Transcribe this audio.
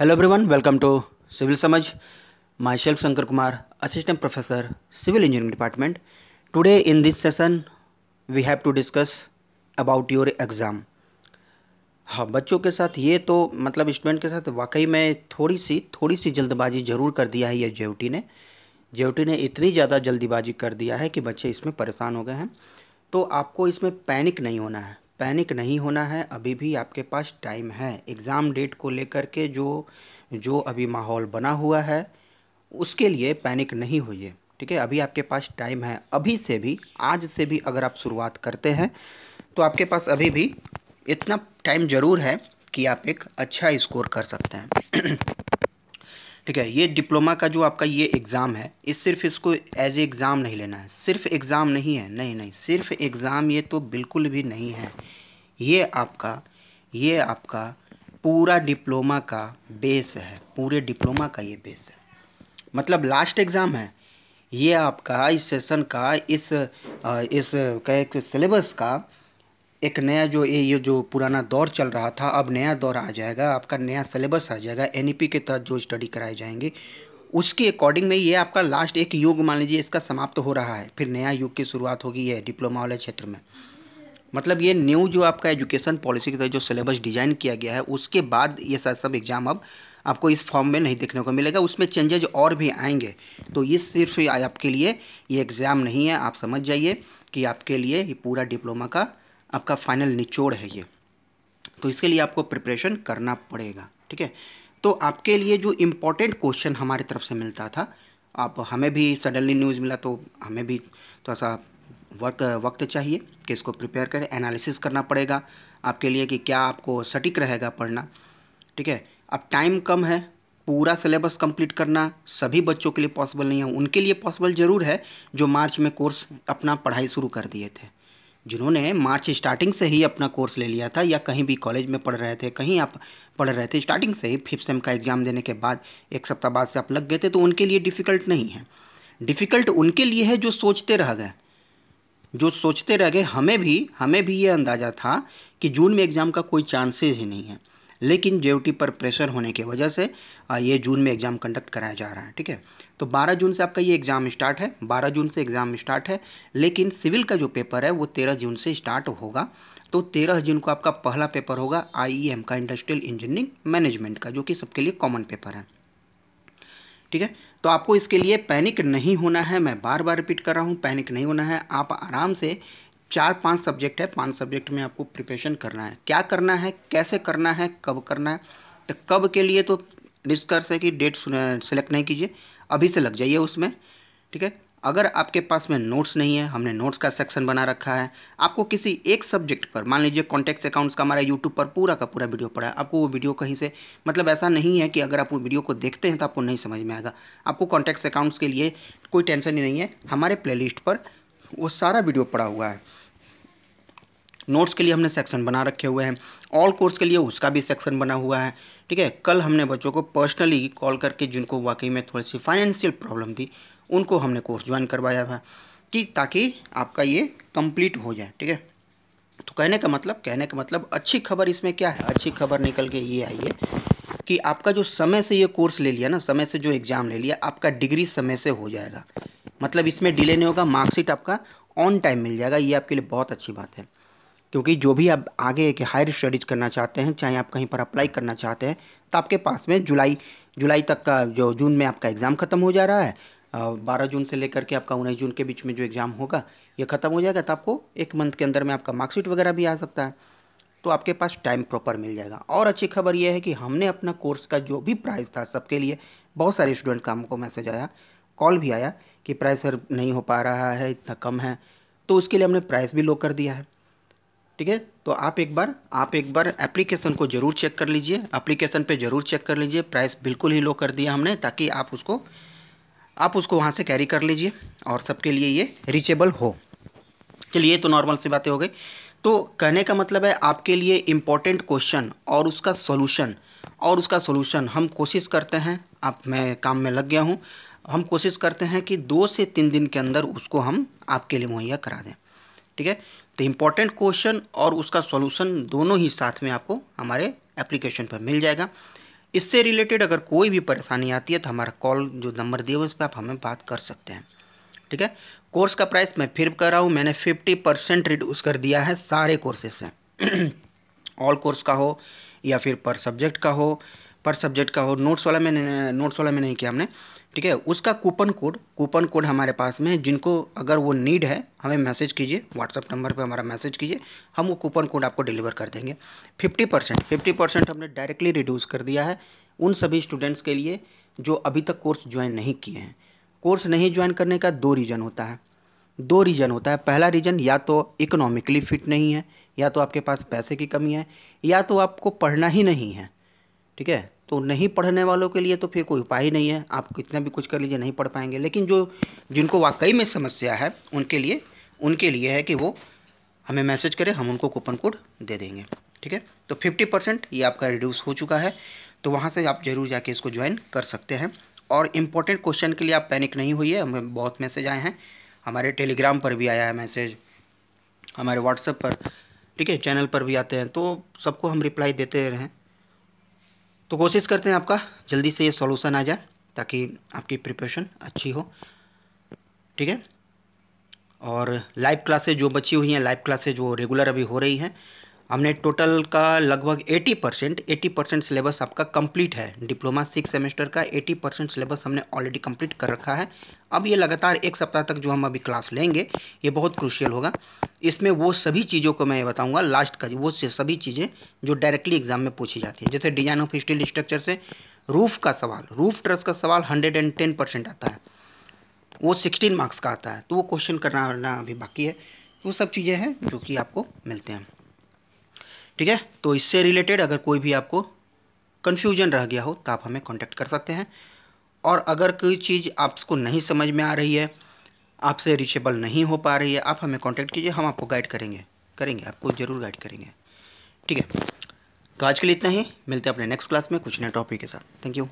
Hello everyone, welcome to Civil Samaj. Myself Shankar Kumar, Assistant Professor, Civil Engineering Department. Today in this session, we have to discuss about your exam. हाँ, बच्चों के साथ ये तो मतलब student के साथ वाकई में थोड़ी सी जल्दबाजी ज़रूर कर दिया है ये जेओटी ने इतनी ज़्यादा जल्दीबाजी कर दिया है कि बच्चे इसमें परेशान हो गए हैं। तो आपको इसमें पैनिक नहीं होना है। अभी भी आपके पास टाइम है। एग्ज़ाम डेट को लेकर के जो जो अभी माहौल बना हुआ है उसके लिए पैनिक नहीं होइए, ठीक है। अभी आपके पास टाइम है। अभी से भी, आज से भी अगर आप शुरुआत करते हैं तो आपके पास अभी भी इतना टाइम ज़रूर है कि आप एक अच्छा स्कोर कर सकते हैं। ठीक है। ये डिप्लोमा का जो आपका ये एग्ज़ाम है, सिर्फ इसको एज ए एग्ज़ाम नहीं लेना है। सिर्फ एग्ज़ाम नहीं है, नहीं, सिर्फ एग्ज़ाम ये तो बिल्कुल भी नहीं है। ये आपका पूरा डिप्लोमा का बेस है। पूरे डिप्लोमा का ये बेस है, मतलब लास्ट एग्ज़ाम है ये आपका। इस सेशन का इस क्या सिलेबस का एक नया ये जो पुराना दौर चल रहा था, अब नया दौर आ जाएगा। आपका नया सिलेबस आ जाएगा। एनईपी के तहत जो स्टडी कराए जाएंगे उसके अकॉर्डिंग में ये आपका लास्ट एक युग मान लीजिए इसका समाप्त हो रहा है। फिर नया युग की शुरुआत होगी ये डिप्लोमा वाले क्षेत्र में। मतलब ये न्यू जो आपका एजुकेशन पॉलिसी के तहत जो सिलेबस डिज़ाइन किया गया है उसके बाद ये सब एग्ज़ाम अब आपको इस फॉर्म में नहीं देखने को मिलेगा। उसमें चेंजेज और भी आएंगे। तो ये सिर्फ आपके लिए ये एग्ज़ाम नहीं है। आप समझ जाइए कि आपके लिए ये पूरा डिप्लोमा का आपका फाइनल निचोड़ है ये। तो इसके लिए आपको प्रिपरेशन करना पड़ेगा, ठीक है। तो आपके लिए जो इम्पोर्टेंट क्वेश्चन हमारी तरफ से मिलता था, आप हमें भी सडनली न्यूज़ मिला तो हमें भी थोड़ा सा वक्त चाहिए कि इसको प्रिपेयर करें। एनालिसिस करना पड़ेगा आपके लिए कि क्या आपको सटीक रहेगा पढ़ना, ठीक है। अब टाइम कम है। पूरा सिलेबस कंप्लीट करना सभी बच्चों के लिए पॉसिबल नहीं है। उनके लिए पॉसिबल ज़रूर है जो मार्च में कोर्स अपना पढ़ाई शुरू कर दिए थे, जिन्होंने मार्च स्टार्टिंग से ही अपना कोर्स ले लिया था, या कहीं भी कॉलेज में पढ़ रहे थे, कहीं आप पढ़ रहे थे स्टार्टिंग से ही, 5th सेम का एग्ज़ाम देने के बाद एक सप्ताह बाद से आप लग गए थे, तो उनके लिए डिफ़िकल्ट नहीं है। डिफ़िकल्ट उनके लिए है जो सोचते रह गए। हमें भी ये अंदाज़ा था कि जून में एग्ज़ाम का कोई चांसेस ही नहीं है, लेकिन जेओटी पर प्रेशर होने की वजह से ये जून में एग्ज़ाम कंडक्ट कराया जा रहा है, ठीक है। तो 12 जून से आपका ये एग्ज़ाम स्टार्ट है। 12 जून से एग्ज़ाम स्टार्ट है, लेकिन सिविल का जो पेपर है वो 13 जून से स्टार्ट होगा। तो 13 जून को आपका पहला पेपर होगा आईईएम का, इंडस्ट्रियल इंजीनियरिंग मैनेजमेंट का, जो कि सबके लिए कॉमन पेपर है, ठीक है। तो आपको इसके लिए पैनिक नहीं होना है। मैं बार बार रिपीट कर रहा हूँ, पैनिक नहीं होना है। आप आराम से 4-5 सब्जेक्ट है, 5 सब्जेक्ट में आपको प्रिपरेशन करना है। क्या करना है, कैसे करना है, कब करना है। तो कब के लिए तो निष्कर्ष है कि डेट सेलेक्ट नहीं कीजिए, अभी से लग जाइए उसमें, ठीक है। अगर आपके पास में नोट्स नहीं है, हमने नोट्स का सेक्शन बना रखा है। आपको किसी एक सब्जेक्ट पर, मान लीजिए कॉन्टैक्ट्स अकाउंट्स का हमारा यूट्यूब पर पूरा का पूरा वीडियो पड़ा है, आपको वो वीडियो कहीं से, मतलब ऐसा नहीं है कि अगर आप वो वीडियो को देखते हैं तो आपको नहीं समझ में आएगा। आपको कॉन्टैक्ट्स अकाउंट्स के लिए कोई टेंशन ही नहीं है, हमारे प्लेलिस्ट पर वो सारा वीडियो पड़ा हुआ है। नोट्स के लिए हमने सेक्शन बना रखे हुए हैं, ऑल कोर्स के लिए उसका भी सेक्शन बना हुआ है, ठीक है। कल हमने बच्चों को पर्सनली कॉल करके, जिनको वाकई में थोड़ी सी फाइनेंशियल प्रॉब्लम थी, उनको हमने कोर्स ज्वाइन करवाया था कि ताकि आपका ये कंप्लीट हो जाए, ठीक है। तो कहने का मतलब अच्छी खबर इसमें क्या है, अच्छी खबर निकल के ये आई है कि आपका जो समय से ये कोर्स ले लिया ना, समय से जो एग्ज़ाम ले लिया, आपका डिग्री समय से हो जाएगा। मतलब इसमें डिले नहीं होगा, मार्कशीट आपका ऑन टाइम मिल जाएगा। ये आपके लिए बहुत अच्छी बात है, क्योंकि जो भी आप आगे के हायर स्टडीज़ करना चाहते हैं, चाहे आप कहीं पर अप्लाई करना चाहते हैं, तो आपके पास में जुलाई तक का, जो जून में आपका एग्ज़ाम ख़त्म हो जा रहा है, 12 जून से लेकर के आपका 19 जून के बीच में जो एग्ज़ाम होगा ये ख़त्म हो जाएगा। तो आपको एक मंथ के अंदर में आपका मार्कशीट वगैरह भी आ सकता है, तो आपके पास टाइम प्रॉपर मिल जाएगा। और अच्छी खबर यह है कि हमने अपना कोर्स का जो भी प्राइस था सबके लिए, बहुत सारे स्टूडेंट का हमको मैसेज आया, कॉल भी आया कि प्राइस सर नहीं हो पा रहा है, इतना कम है, तो उसके लिए हमने प्राइस भी लो कर दिया है, ठीक है। तो आप एक बार एप्लीकेशन को ज़रूर चेक कर लीजिए, एप्लीकेशन पे ज़रूर चेक कर लीजिए। प्राइस बिल्कुल ही लो कर दिया हमने, ताकि आप उसको वहाँ से कैरी कर लीजिए और सबके लिए ये रीचेबल हो। चलिए, ये तो नॉर्मल सी बातें हो गई। तो कहने का मतलब है आपके लिए इम्पोर्टेंट क्वेश्चन और उसका सॉल्यूशन हम कोशिश करते हैं, मैं काम में लग गया हूँ, हम कोशिश करते हैं कि 2 से 3 दिन के अंदर उसको हम आपके लिए मुहैया करा दें, ठीक है। तो इम्पोर्टेंट क्वेश्चन और उसका सॉल्यूशन दोनों ही साथ में आपको हमारे एप्लीकेशन पर मिल जाएगा। इससे रिलेटेड अगर कोई भी परेशानी आती है तो हमारा कॉल जो नंबर दिए हुए उस पर आप हमें बात कर सकते हैं। ठीक है। कोर्स का प्राइस मैं फिर कर रहा हूँ, मैंने 50% रिड्यूस कर दिया है सारे कोर्सेज से ऑल कोर्स का हो या फिर पर सब्जेक्ट का हो। नोट्स वाला में नहीं किया हमने। ठीक है। उसका कूपन कोड हमारे पास में है। जिनको अगर वो नीड है हमें मैसेज कीजिए, व्हाट्सअप नंबर पे हमारा मैसेज कीजिए, हम वो कूपन कोड आपको डिलीवर कर देंगे। 50% हमने डायरेक्टली रिड्यूस कर दिया है उन सभी स्टूडेंट्स के लिए जो अभी तक कोर्स ज्वाइन नहीं किए हैं। कोर्स नहीं ज्वाइन करने का दो रीज़न होता है। पहला रीज़न या तो इकोनॉमिकली फिट नहीं है, या तो आपके पास पैसे की कमी है, या तो आपको पढ़ना ही नहीं है। ठीक है। तो नहीं पढ़ने वालों के लिए तो फिर कोई उपाय ही नहीं है, आप कितना भी कुछ कर लीजिए नहीं पढ़ पाएंगे। लेकिन जिनको वाकई में समस्या है उनके लिए है कि वो हमें मैसेज करें, हम उनको कूपन कोड दे देंगे। ठीक है। तो 50% ये आपका रिड्यूस हो चुका है, तो वहाँ से आप ज़रूर जाके इसको ज्वाइन कर सकते हैं। और इम्पोर्टेंट क्वेश्चन के लिए आप पैनिक नहीं होइए, हमें बहुत मैसेज आए हैं, हमारे टेलीग्राम पर भी आया है मैसेज, हमारे व्हाट्सएप पर, ठीक है, चैनल पर भी आते हैं, तो सबको हम रिप्लाई देते रहें। तो कोशिश करते हैं आपका जल्दी से ये सॉल्यूशन आ जाए ताकि आपकी प्रिपरेशन अच्छी हो। ठीक है। और लाइव क्लासेज जो बची हुई हैं, लाइव क्लासेज वो रेगुलर अभी हो रही हैं। हमने टोटल का लगभग 80% सिलेबस आपका कंप्लीट है। डिप्लोमा 6 सेमेस्टर का 80% सिलेबस हमने ऑलरेडी कंप्लीट कर रखा है। अब ये लगातार एक सप्ताह तक जो हम अभी क्लास लेंगे ये बहुत क्रूशियल होगा। इसमें वो सभी चीज़ों को मैं बताऊंगा लास्ट का, वो सभी चीज़ें जो डायरेक्टली एग्जाम में पूछी जाती है। जैसे डिजाइन ऑफ स्टील स्ट्रक्चर से रूफ ट्रस का सवाल 110% आता है, वो 16 मार्क्स का आता है, तो वो क्वेश्चन करना अभी बाकी है। वो सब चीज़ें हैं जो कि आपको मिलते हैं। ठीक है। तो इससे रिलेटेड अगर कोई भी आपको कन्फ्यूजन रह गया हो तो आप हमें कांटेक्ट कर सकते हैं। और अगर कोई चीज़ आपको नहीं समझ में आ रही है, आपसे रीचेबल नहीं हो पा रही है, आप हमें कांटेक्ट कीजिए, हम आपको गाइड करेंगे आपको ज़रूर गाइड करेंगे। ठीक है। तो आज के लिए इतना ही, मिलते हैं अपने नेक्स्ट क्लास में कुछ नए टॉपिक के साथ। Thank you.